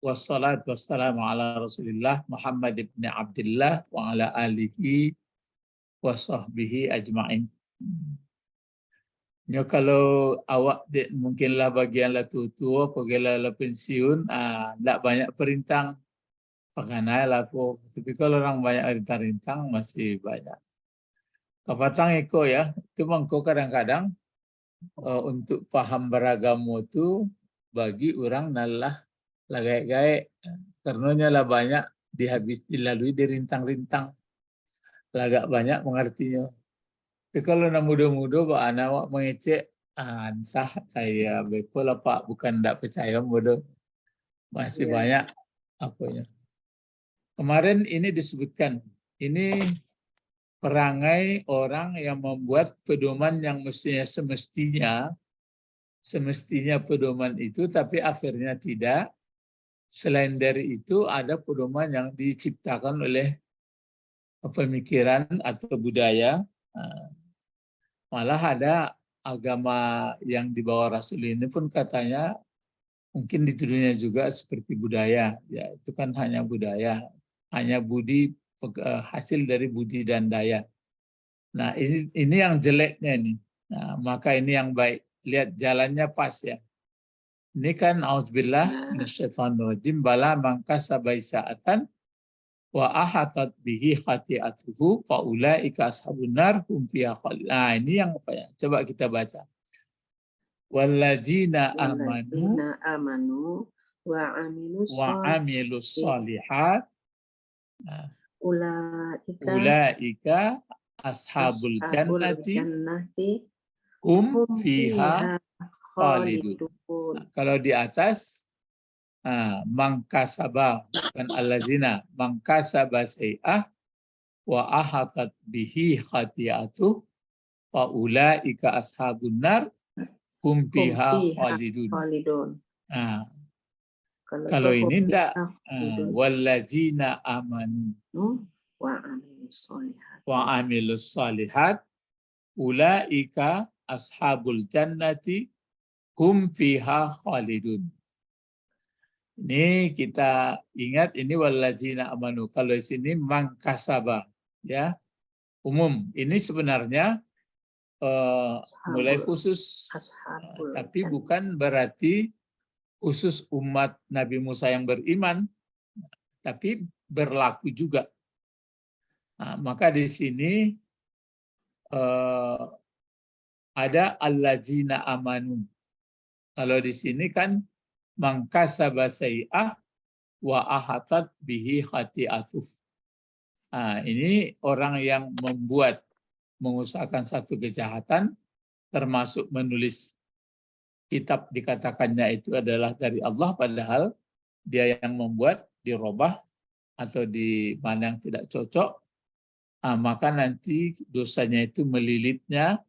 wassalatu wassalamu ala Rasulillah Muhammad ibn Abdullah wa ala alihi wa sahbihi ajma'in. Ya, kalau awak mungkinlah bagianlah tua, pergilah pensiun, tak banyak perintang, pakanai lah aku. Tapi kalau orang banyak rintang masih banyak. Kapatang iko ya, itu mangko kadang-kadang untuk paham beragama itu bagi orang nalah lagak-gaek, karenanya lah banyak dilalui di rintang-rintang, lagak banyak mengertinya. Tapi kalau nak muda-muda, Pak anak awak mengecek, entah saya bekol apa bukan tidak percaya muda, masih banyak apanya. Kemarin ini disebutkan, ini perangai orang yang membuat pedoman yang semestinya pedoman itu, tapi akhirnya tidak. Selain dari itu ada pedoman yang diciptakan oleh pemikiran atau budaya. Malah ada agama yang dibawa Rasul ini pun katanya mungkin dituduhnya juga seperti budaya. Ya, itu kan hanya budaya, hanya budi, hasil dari budi dan daya. Nah, ini yang jeleknya ini. Nah, maka ini yang baik. Lihat jalannya pas ya. Ini kan auzubillah minasyaitonirrajim, bala mangkasaba sa'atan wa ahatat bihi khati'atuhu fa ulaika ashabun nar hum fiha khalidun. Nah, ini yang apa ya? Coba kita baca. Walladzina amanu wa amilus shalihat ulaika ashabul jannati hum fiha khalidun. Nah, kalau di atas mangkasaba kan allazina mangkasaba say'ah wa ahatat bihi khati'atuh fa ulaika ashabun nar hum fiha khalidun. Nah, kalau ini enggak, wallazina amanu wa amilus shalihat ulaika ashabul jannati hum fiha khalidun. Ini kita ingat, ini wallazina amanu. Kalau di sini mangkasaba, ya umum. Ini sebenarnya mulai khusus, tapi bukan berarti khusus umat Nabi Musa yang beriman, tapi berlaku juga. Nah, maka di sini ada allazina amanu. Kalau di sini kan mangkasaba say'ah wa ahatat bihi khati'atuh. Nah, ini orang yang mengusahakan satu kejahatan, termasuk menulis kitab, dikatakannya itu adalah dari Allah, padahal dia yang membuat, dirubah atau di mana yang tidak cocok, maka nanti dosanya itu melilitnya.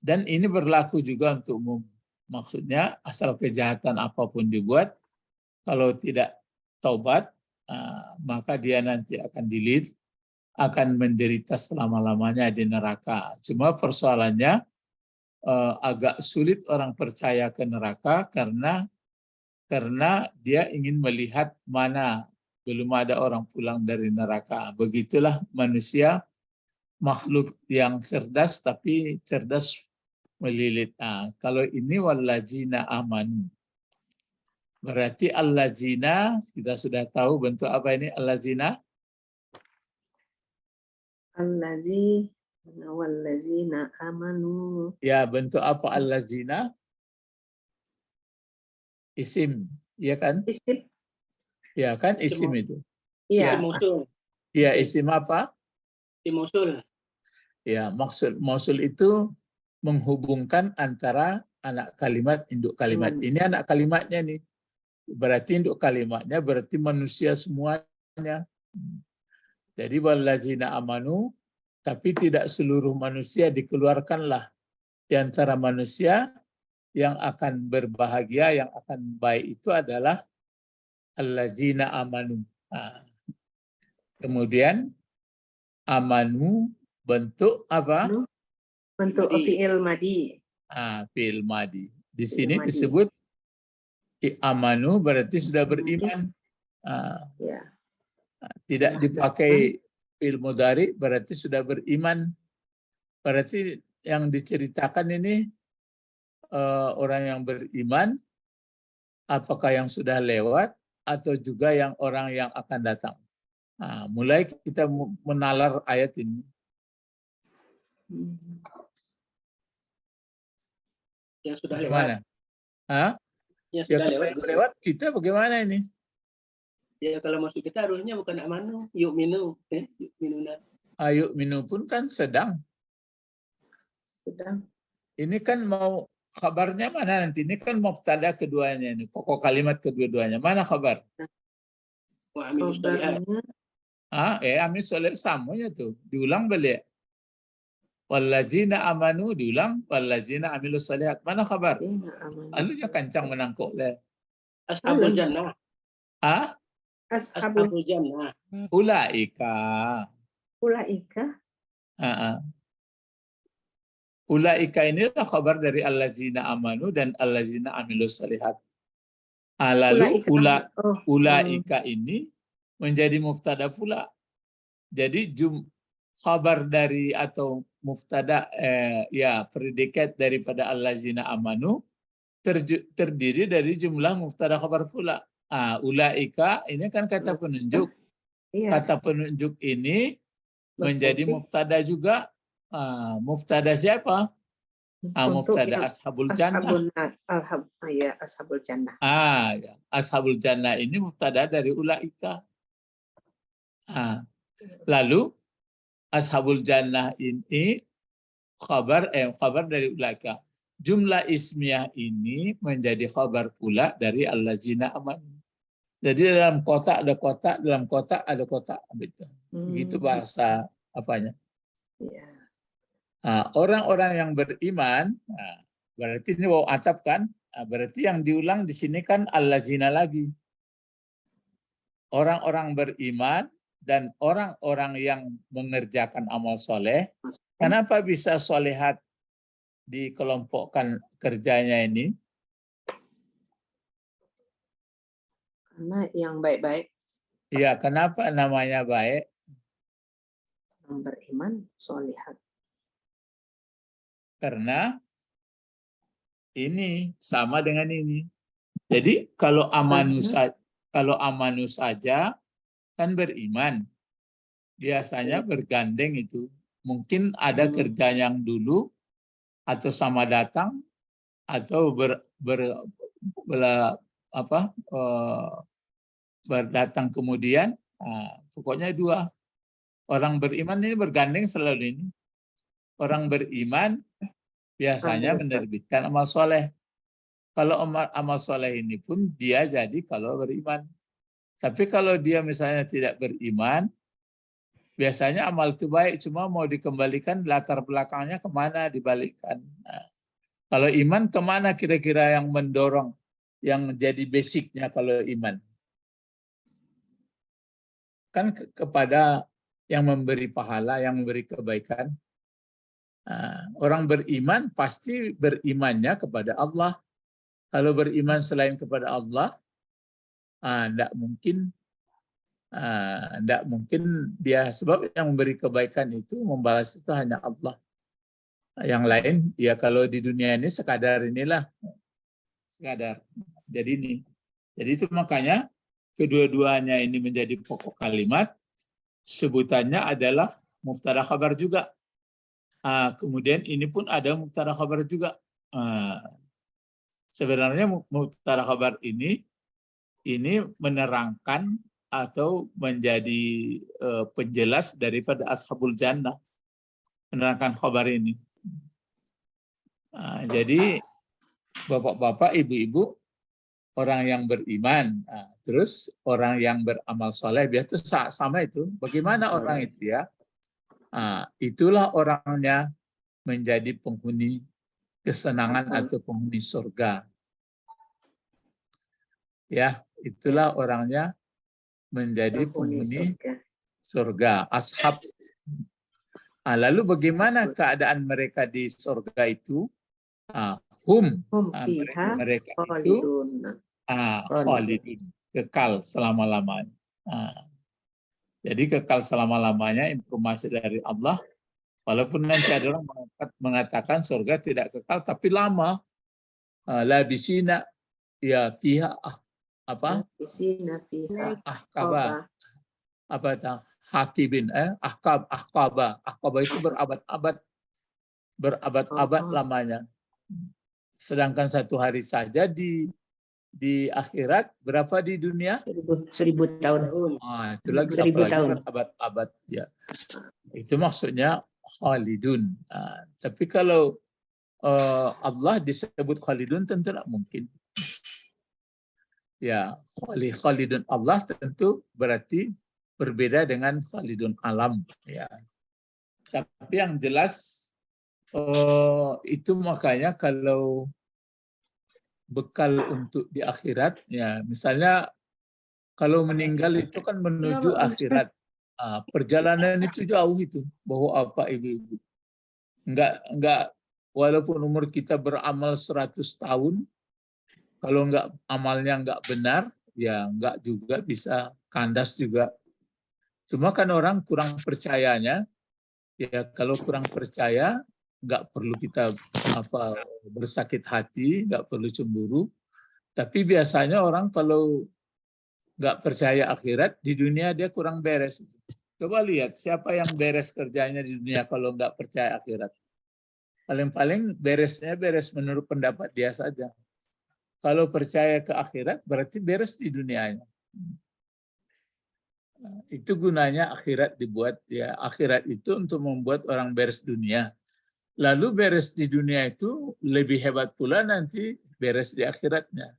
Dan ini berlaku juga untuk umum. Maksudnya asal kejahatan apapun dibuat, kalau tidak taubat, maka dia nanti akan akan menderita selama-lamanya di neraka. Cuma persoalannya agak sulit orang percaya ke neraka karena dia ingin melihat mana belum ada orang pulang dari neraka. Begitulah manusia, makhluk yang cerdas, tapi cerdas melilit. Kalau ini wallazina amanu, berarti allazina, kita sudah tahu bentuk apa ini allazina? Wallazina amanu. Ya, bentuk apa allazina? Isim, ya kan? Isim. Ya kan, isim itu. Iya. Ya, isim apa? Isim mausul. Ya, maksud mausul itu menghubungkan antara anak kalimat, induk kalimat. Ini anak kalimatnya nih. Berarti induk kalimatnya berarti manusia semuanya. Jadi wallazina amanu, tapi tidak seluruh manusia dikeluarkanlah. Di antara manusia yang akan berbahagia, yang akan baik itu adalah allazina amanu. Kemudian amanu bentuk apa? Bentuk fi'il madi. Fi'il madi. Di sini disebut Amanu berarti sudah beriman. Ya. Tidak Sudah dipakai fi'il mudhari berarti sudah beriman. Berarti yang diceritakan ini orang yang beriman, apakah yang sudah lewat atau juga yang orang yang akan datang. Mulai kita menalar ayat ini. Yang sudah Bagaimana? lewat. Yang Ya sudah kalau lewat. yang lewat kita bagaimana ini? Ya kalau masuk kita harusnya bukan amanu, yuk minu, yuk minuna. Ayo minu pun kan sedang. Sedang. Ini kan mau kabarnya mana nanti? Ini kan mubtada keduanya ini, pokok kalimat kedua-duanya. Mana kabar? Wa amilus shalihat. Kabarnya Amin soleh samanya tuh. Diulang balik. Wallazina amanu diulang. Wallazina amilus shalihat. Mana kabar? amanu. Alunya kancang menangkuk leh. Ashabul jannah. Ashabul Ashabul jannah. Ulaika. ulaika. Ulaika inilah kabar dari allazina amanu dan allazina amilus shalihat. Lalu ulaika ini menjadi mubtada pula. Jadi kabar dari atau mubtada predikat daripada allazina amanu terdiri dari jumlah mubtada khabar pula. Ulaika ini kan kata penunjuk. Iya. Kata penunjuk ini menjadi mubtada juga. Mubtada siapa? Mubtada ashabul jannah. Ashabul jannah. Ya. Ashabul jannah ini mubtada dari ulaika. Lalu ashabul jannah ini kabar dari ulaika. Jumlah ismiyah ini menjadi kabar pula dari allazina amanu. Jadi dalam kotak ada kotak, dalam kotak ada kotak. Begitu bahasa apanya. Ya. Orang-orang yang beriman, berarti ini waw atap kan? Berarti yang diulang di sini kan allazina lagi. Orang-orang beriman dan orang-orang yang mengerjakan amal soleh. Kenapa bisa solehat dikelompokkan kerjanya ini? Karena yang baik-baik. Iya, kenapa namanya baik? Yang beriman, solihat. Karena ini sama dengan ini. Jadi kalau amanu saja kan beriman. Biasanya bergandeng itu. Mungkin ada kerja yang dulu atau sama datang atau berdatang kemudian. Pokoknya dua. Orang beriman ini bergandeng selalu ini. Orang beriman biasanya menerbitkan amal soleh. Kalau amal soleh ini pun dia jadi kalau beriman. Tapi kalau dia misalnya tidak beriman, biasanya amal itu baik, cuma mau dikembalikan latar belakangnya kemana dibalikkan. Kalau iman kemana kira-kira yang mendorong, yang jadi basicnya kalau iman? Kan kepada yang memberi pahala, yang memberi kebaikan. Orang beriman pasti berimannya kepada Allah. Kalau beriman selain kepada Allah, tidak mungkin dia, sebab yang memberi kebaikan itu membalas itu hanya Allah. Yang lain ya kalau di dunia ini sekadar inilah, sekadar. Jadi itu makanya kedua-duanya ini menjadi pokok kalimat. Sebutannya adalah mubtada khabar juga. Kemudian ini pun ada mubtada khabar juga. Sebenarnya mubtada khabar ini menerangkan atau menjadi penjelas daripada ashabul jannah, menerangkan khabar ini. Jadi bapak-bapak, ibu-ibu, orang yang beriman, terus orang yang beramal soleh, biasa sama itu. Bagaimana orang itu ya? Itulah orangnya menjadi penghuni kesenangan atau penghuni surga. Ya, itulah orangnya menjadi penghuni surga. Ashab. Lalu bagaimana keadaan mereka di surga itu? Mereka itu Khalidun, kekal selama-lamanya. Jadi kekal selama-lamanya informasi dari Allah. Walaupun nanti ada orang mengatakan surga tidak kekal, tapi lama. Labisina ya fiha apa? Labisina fiha Ahkaba. Apa itu? Hakibin, ahkaba itu berabad-abad lamanya. Sedangkan satu hari saja di akhirat, berapa di dunia? 1000 tahun. Itu lagi 1000 tahun. Abad-abad ya. Itu maksudnya khalidun. Tapi kalau Allah disebut khalidun tentu tidak mungkin. Ya, khalidun Allah tentu berarti berbeda dengan khalidun alam. Ya. Tapi yang jelas itu makanya kalau bekal untuk di akhirat, ya misalnya kalau meninggal itu kan menuju akhirat. Perjalanan itu jauh itu, bawa apa ibu-ibu. Enggak walaupun umur kita beramal 100 tahun, kalau amalnya enggak benar, ya enggak juga bisa kandas juga. Cuma kan orang kurang percayanya, ya kalau kurang percaya nggak perlu kita bersakit hati, nggak perlu cemburu. Tapi biasanya orang kalau nggak percaya akhirat, di dunia dia kurang beres. Coba lihat siapa yang beres kerjanya di dunia kalau nggak percaya akhirat. Paling-paling beresnya beres menurut pendapat dia saja. Kalau percaya ke akhirat berarti beres di dunianya. Itu gunanya akhirat dibuat, ya. Akhirat itu untuk membuat orang beres dunia. Lalu beres di dunia itu lebih hebat pula nanti beres di akhiratnya.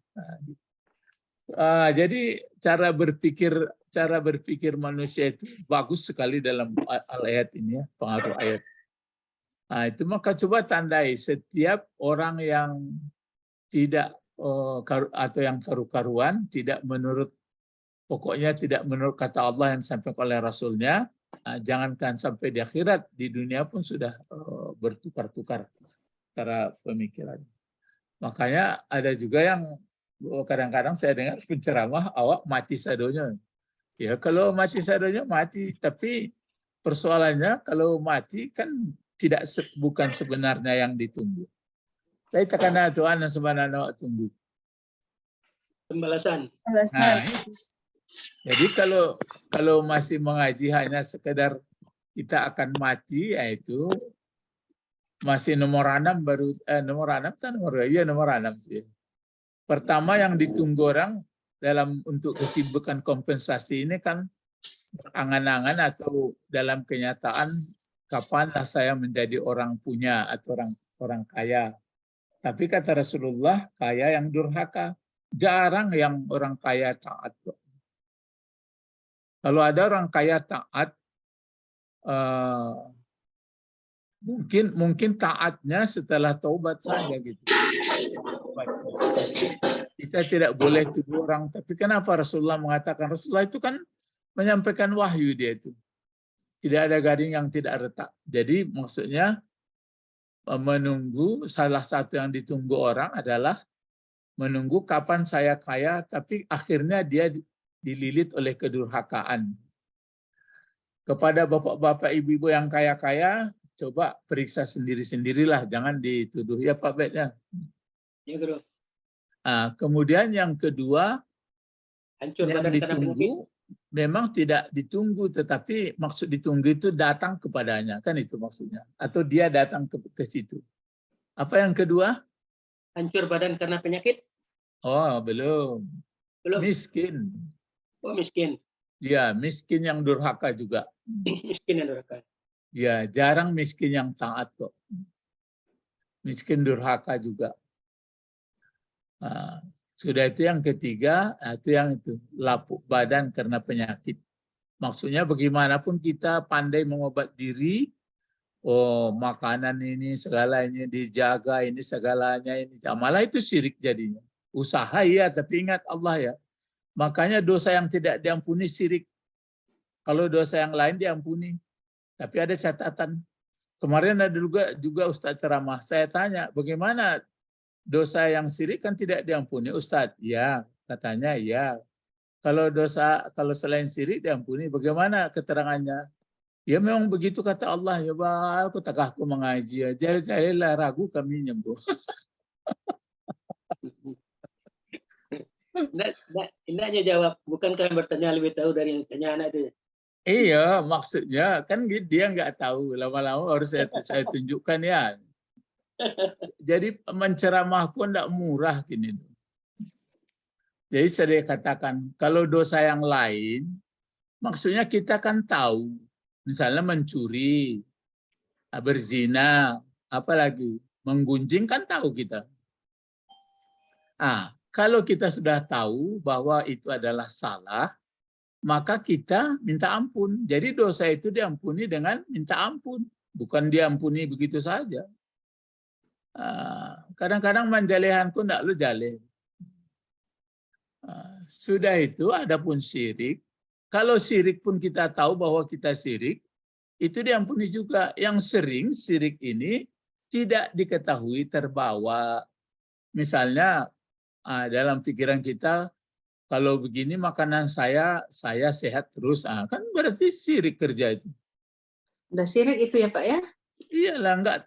Jadi cara berpikir manusia itu bagus sekali dalam ayat ini, ya, pengaruh ayat. Itu maka coba tandai setiap orang yang tidak atau yang karu-karuan, pokoknya tidak menurut kata Allah yang disampaikan oleh Rasulnya, jangankan sampai di akhirat, di dunia pun sudah bertukar-tukar cara pemikiran. Makanya ada juga yang kadang-kadang saya dengar penceramah, awak mati sadonya. Ya kalau mati sadonya mati, tapi persoalannya kalau mati kan bukan sebenarnya yang ditunggu. Saya takkan Tuhan yang sebenarnya awak tunggu. Pembalasan. Jadi kalau masih mengaji hanya sekedar kita akan mati, yaitu masih nomor 6 baru nomor 6. Ya. Pertama yang ditunggu orang untuk kesibukan kompensasi ini kan angan-angan atau dalam kenyataan kapanlah saya menjadi orang punya atau orang kaya. Tapi kata Rasulullah, kaya yang durhaka. Jarang yang orang kaya taat. Kalau ada orang kaya taat, mungkin taatnya setelah taubat saja gitu. Kita tidak boleh tuduh orang. Tapi kenapa Rasulullah mengatakan? Rasulullah itu kan menyampaikan wahyu dia itu. Tidak ada garing yang tidak retak. Jadi maksudnya menunggu, salah satu yang ditunggu orang adalah menunggu kapan saya kaya, tapi akhirnya dia dililit oleh kedurhakaan. Kepada bapak-bapak, ibu-ibu yang kaya-kaya, coba periksa sendiri-sendirilah, jangan dituduh. Ya Pak Bet, ya. Ya, Guru. Kemudian yang kedua, Hancur yang badan karena penyakit. ditunggu memang tidak ditunggu, tetapi maksud ditunggu itu datang kepadanya, kan itu maksudnya. Atau dia datang ke situ. Apa yang kedua? Hancur badan karena penyakit. Oh, belum. Miskin. Oh, miskin. Ya, miskin yang durhaka juga. Miskin yang durhaka. Ya, jarang miskin yang taat kok. Miskin durhaka juga. Sudah itu yang ketiga, itu yang itu lapuk badan karena penyakit. Maksudnya bagaimanapun kita pandai mengobat diri, makanan ini segalanya dijaga, ini segalanya ini, malah itu syirik jadinya. Usaha ya, tapi ingat Allah ya. Makanya dosa yang tidak diampuni syirik. Kalau dosa yang lain diampuni. Tapi ada catatan. Kemarin ada juga Ustadz ceramah. Saya tanya, bagaimana dosa yang syirik kan tidak diampuni, Ustadz? Ya, Katanya ya. Kalau selain syirik diampuni, bagaimana keterangannya? Ya memang begitu kata Allah. Ya bah, aku tak aku mengaji aja, saya ragu kami nyembuh. Enggak aja jawab. Bukankah bertanya lebih tahu dari yang tanya anak itu? Iya, maksudnya kan dia nggak tahu. Lama-lama harus saya tunjukkan ya. Jadi menceramah pun tidak murah gini. Jadi saya katakan, kalau dosa yang lain, maksudnya kita kan tahu. Misalnya mencuri, berzina, apalagi menggunjing kan tahu kita. Kalau kita sudah tahu bahwa itu adalah salah, maka kita minta ampun. Jadi dosa itu diampuni dengan minta ampun, bukan diampuni begitu saja. Kadang-kadang manjalehanku tidak lu jaleh. Sudah itu, adapun syirik. Kalau syirik pun kita tahu bahwa kita syirik, itu diampuni juga. Yang sering syirik ini tidak diketahui terbawa. Misalnya dalam pikiran kita, kalau begini makanan saya sehat terus. Kan berarti syirik kerja itu. Udah syirik itu ya Pak ya? Iyalah,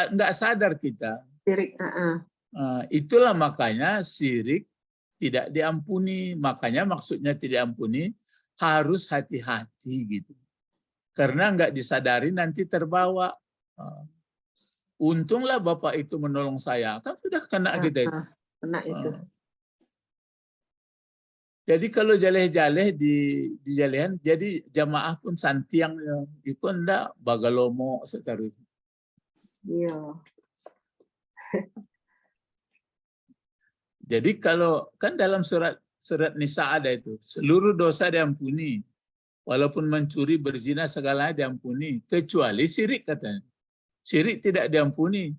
nggak sadar kita. Syirik. Itulah makanya syirik tidak diampuni. Makanya maksudnya tidak diampuni harus hati-hati gitu. Karena nggak disadari nanti terbawa. Untunglah Bapak itu menolong saya. Kan sudah kena kita itu. Kena itu. Jadi kalau jaleh-jaleh di jalehan, jadi jamaah pun santiang itu ndak bagalomo setaruh. Iya. Jadi kalau kan dalam surat Nisa ada itu, seluruh dosa diampuni. Walaupun mencuri, berzina, segalanya diampuni. Kecuali syirik katanya. Syirik tidak diampuni.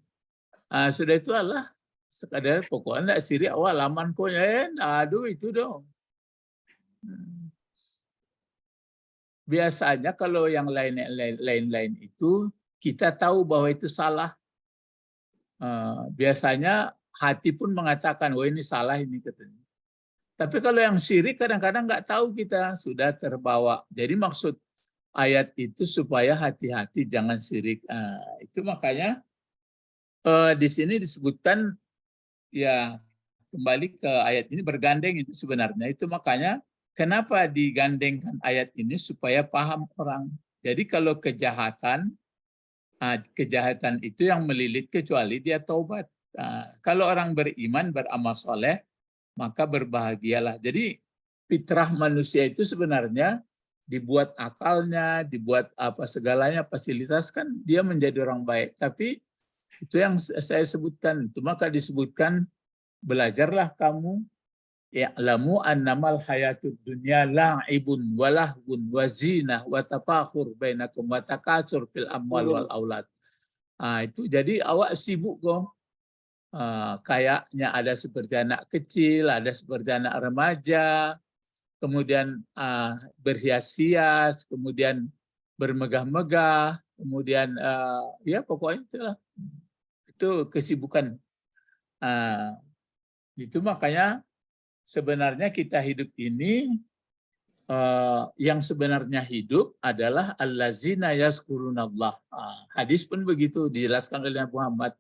Sudah itu Allah sekadar pokoknya enggak syirik awal aman kok ya. Aduh itu dong. Biasanya kalau yang lain-lain itu kita tahu bahwa itu salah. Biasanya hati pun mengatakan, oh ini salah ini katanya. Tapi kalau yang syirik kadang-kadang nggak tahu kita sudah terbawa. Jadi maksud ayat itu supaya hati-hati jangan syirik. Itu makanya di sini disebutkan ya kembali ke ayat ini bergandeng itu sebenarnya. Itu makanya kenapa digandengkan ayat ini supaya paham orang. Jadi kalau kejahatan itu yang melilit kecuali dia taubat. Kalau orang beriman, beramal soleh, maka berbahagialah. Jadi fitrah manusia itu sebenarnya dibuat akalnya, dibuat apa segalanya, fasilitas kan dia menjadi orang baik. Tapi itu yang saya sebutkan. Itu maka disebutkan belajarlah kamu ya'lamu annamal hayatud dunya la'ibun wa lahwun wa zinah wa tafakhur bainakum wa takatsur fil amwal wal aulad. Itu jadi awak sibuk kok. Kayaknya ada seperti anak kecil, ada seperti anak remaja, kemudian berhias-hias, kemudian bermegah-megah, kemudian ya pokoknya itulah. Itu kesibukan. Itu makanya sebenarnya kita hidup ini yang sebenarnya hidup adalah allazina yazkurunallah. Hadis pun begitu dijelaskan oleh Nabi Muhammad.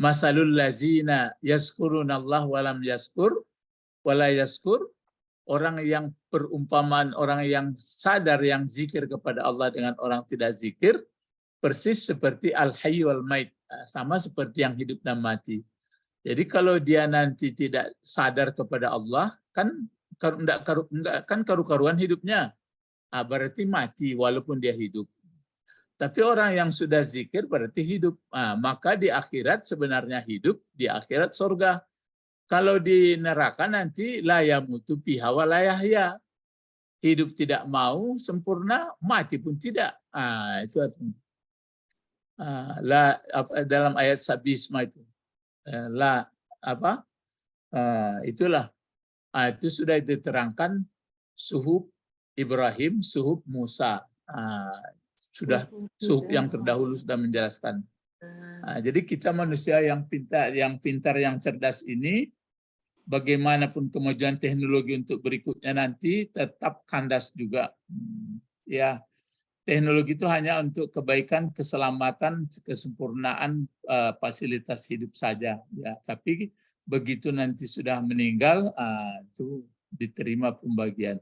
Masalul lazina yazkurunallah walam yazkur wala yazkur. Orang yang perumpamaan orang yang sadar yang zikir kepada Allah dengan orang tidak zikir persis seperti al-hayy wal mait, sama seperti yang hidup dan mati. Jadi kalau dia nanti tidak sadar kepada Allah kan karu-karuan hidupnya. Berarti mati walaupun dia hidup. Tapi orang yang sudah zikir berarti hidup. Maka di akhirat sebenarnya hidup, di akhirat surga. Kalau di neraka nanti la yamutu fiha wa la yahya. Hidup tidak mau sempurna, mati pun tidak. Itu artinya. Dalam ayat sabisma itu. Itulah. Itu sudah diterangkan suhub Ibrahim, suhub Musa. Sudah suhub yang terdahulu sudah menjelaskan. Jadi kita manusia yang pintar, yang cerdas ini bagaimanapun kemajuan teknologi untuk berikutnya nanti tetap kandas juga. Ya, teknologi itu hanya untuk kebaikan, keselamatan, kesempurnaan fasilitas hidup saja. Ya, tapi begitu nanti sudah meninggal, itu diterima pembagian.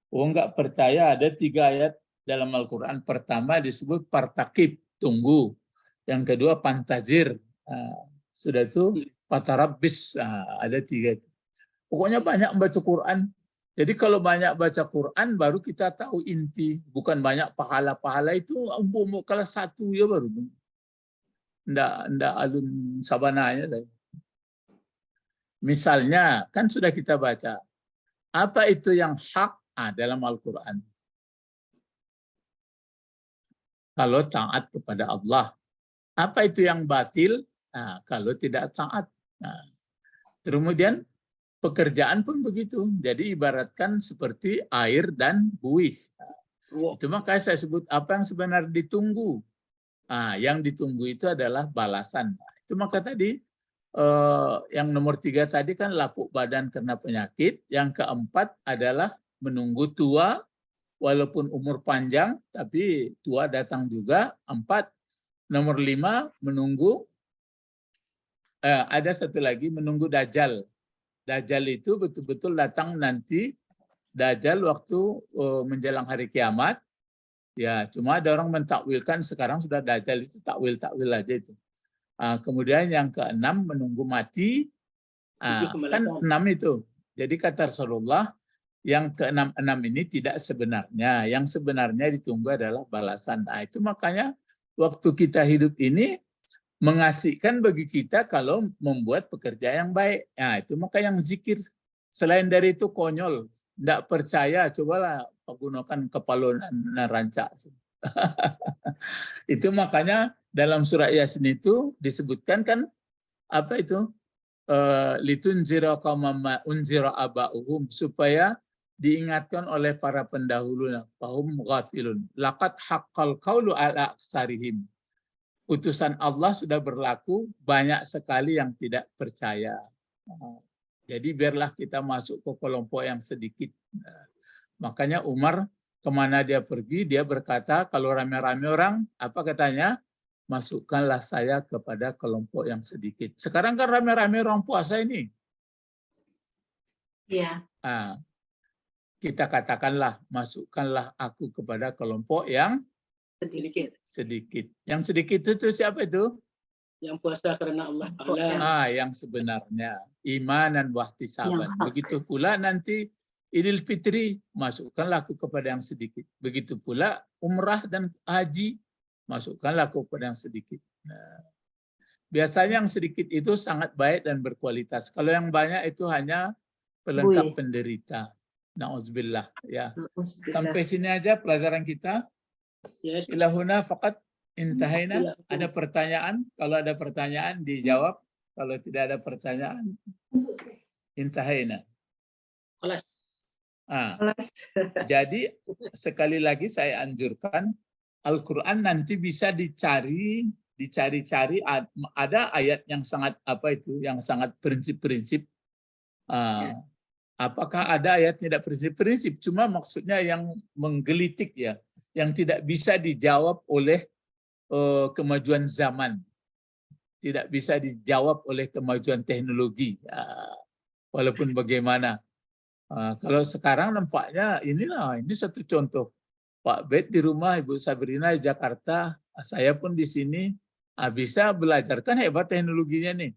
Oh, enggak percaya, ada 3 ayat dalam Al-Quran. Pertama disebut partakib, tunggu. Yang kedua pantazir. Sudah itu patarabis. Ada 3 itu. Pokoknya banyak membaca Quran. Jadi kalau banyak baca Quran baru kita tahu inti. Bukan banyak pahala-pahala itu kelas 1 ya baru. Nggak alun sabananya. Misalnya, kan sudah kita baca. Apa itu yang hak dalam Al-Quran? Kalau taat kepada Allah. Apa itu yang batil? Kalau tidak taat. Kemudian pekerjaan pun begitu. Jadi ibaratkan seperti air dan buih. Itu makanya saya sebut apa yang sebenarnya ditunggu. Yang ditunggu itu adalah balasan. Itu maka tadi yang nomor 3 tadi kan lapuk badan karena penyakit. Yang keempat adalah menunggu tua, walaupun umur panjang, tapi tua datang juga. 4. Nomor 5, menunggu. Ada satu lagi, menunggu Dajjal. Dajjal itu betul-betul datang nanti. Dajjal waktu menjelang hari kiamat. Ya, cuma ada orang mentakwilkan sekarang sudah Dajjal itu takwil aja itu. Kemudian yang ke-6, menunggu mati. Kan 6 itu. Jadi kata Rasulullah, yang ke-6 ini tidak sebenarnya. Yang sebenarnya ditunggu adalah balasan. Itu makanya waktu kita hidup ini mengasihkan bagi kita kalau membuat pekerjaan yang baik. Itu maka yang zikir. Selain dari itu konyol. Tidak percaya, cobalah gunakan kepala naranca. Itu makanya dalam surah Yasin itu disebutkan kan apa itu? Litunzira qaumama unzira aba'uhum, supaya diingatkan oleh para pendahulunya, fahum ghafilun laqad haqqal qaulu ala aksarihim. Utusan Allah sudah berlaku, banyak sekali yang tidak percaya. Jadi biarlah kita masuk ke kelompok yang sedikit. Makanya Umar kemana dia pergi, dia berkata kalau rame-rame orang, apa katanya? Masukkanlah saya kepada kelompok yang sedikit. Sekarang kan rame-rame orang puasa ini. Iya. Kita katakanlah, masukkanlah aku kepada kelompok yang sedikit. Yang sedikit itu siapa itu? Yang puasa karena Allah Ta'ala. Yang sebenarnya. Imanan wahtisaban. Begitu pula nanti Idul Fitri, masukkanlah aku kepada yang sedikit. Begitu pula umrah dan haji, masukkanlah aku kepada yang sedikit. Biasanya yang sedikit itu sangat baik dan berkualitas. Kalau yang banyak itu hanya pelengkap penderita. Na'udzubillah. Ya. Sampai sini aja pelajaran kita. Ilahuna faqat intahaina. Ada pertanyaan? Kalau ada pertanyaan dijawab. Kalau tidak ada pertanyaan, intahaina. Jadi sekali lagi saya anjurkan Al-Quran nanti bisa dicari-cari. Ada ayat yang sangat yang sangat prinsip-prinsip. Apakah ada ayat tidak prinsip-prinsip? Cuma maksudnya yang menggelitik ya, yang tidak bisa dijawab oleh kemajuan zaman, tidak bisa dijawab oleh kemajuan teknologi. Walaupun bagaimana, kalau sekarang nampaknya ini satu contoh. Pak Bet di rumah, Ibu Sabrina di Jakarta, saya pun di sini bisa belajar, kan hebat teknologinya nih.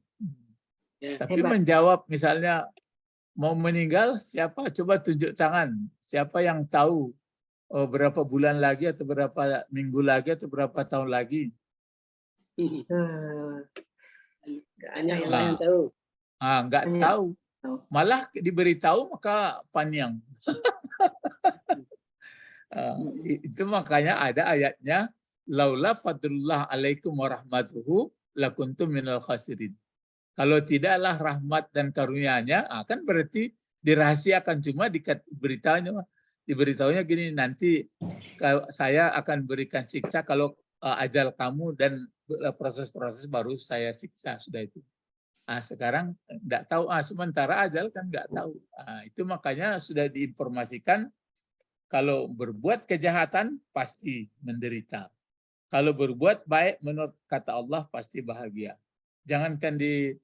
Tapi menjawab misalnya mau meninggal siapa? Coba tunjuk tangan. Siapa yang tahu berapa bulan lagi atau berapa minggu lagi atau berapa tahun lagi? Hanya Allah yang tahu. Nggak tahu. Malah diberitahu maka paniang. Itu makanya ada ayatnya, laula fadlullah alaikum warahmatuhu lakuntum minal khasirin. Kalau tidaklah rahmat dan karunia-Nya, kan berarti dirahasiakan, cuma diberitahunya gini, nanti saya akan berikan siksa kalau ajal kamu dan proses-proses baru saya siksa, sudah itu. Sekarang nggak tahu. Sementara ajal kan nggak tahu. Itu makanya sudah diinformasikan kalau berbuat kejahatan pasti menderita. Kalau berbuat baik menurut kata Allah pasti bahagia. Jangankan di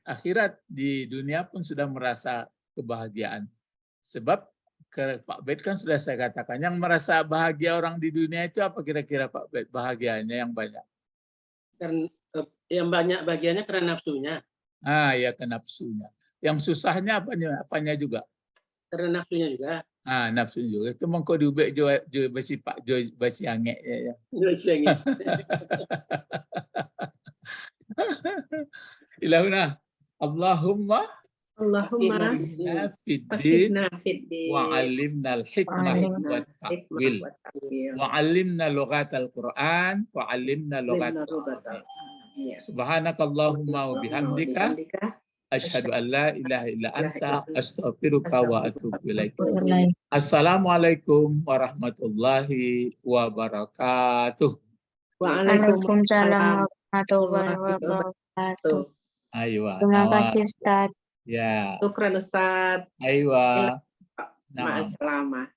akhirat, di dunia pun sudah merasa kebahagiaan. Sebab Pak Bet kan sudah saya katakan, yang merasa bahagia orang di dunia itu apa kira-kira Pak Bet? Bahagianya yang banyak. Karena yang banyak bagiannya karena nafsunya. Ya ke nafsunya. Yang susahnya apanya juga? Karena nafsunya juga. Nafsu juga. Itu mengko diubek jo besi Pak jo besi angek ya. Ilahuna Allahumma Allahumma fid din faqihna fid din wa 'allimnal hikmah wa ta'wil wa 'allimna lughatal Qur'an wa 'allimna lughatal Arab. Subhanakallahumma wa bihamdika asyhadu an la ilaha illa anta astaghfiruka wa atubu ilaik. Assalamualaikum warahmatullahi wabarakatuh. Waalaikumsalam warahmatullahi wabarakatuh. Aywa. Terima kasih Ustaz. Ya. Syukran Ustaz. Aywa. Ma'assalamah.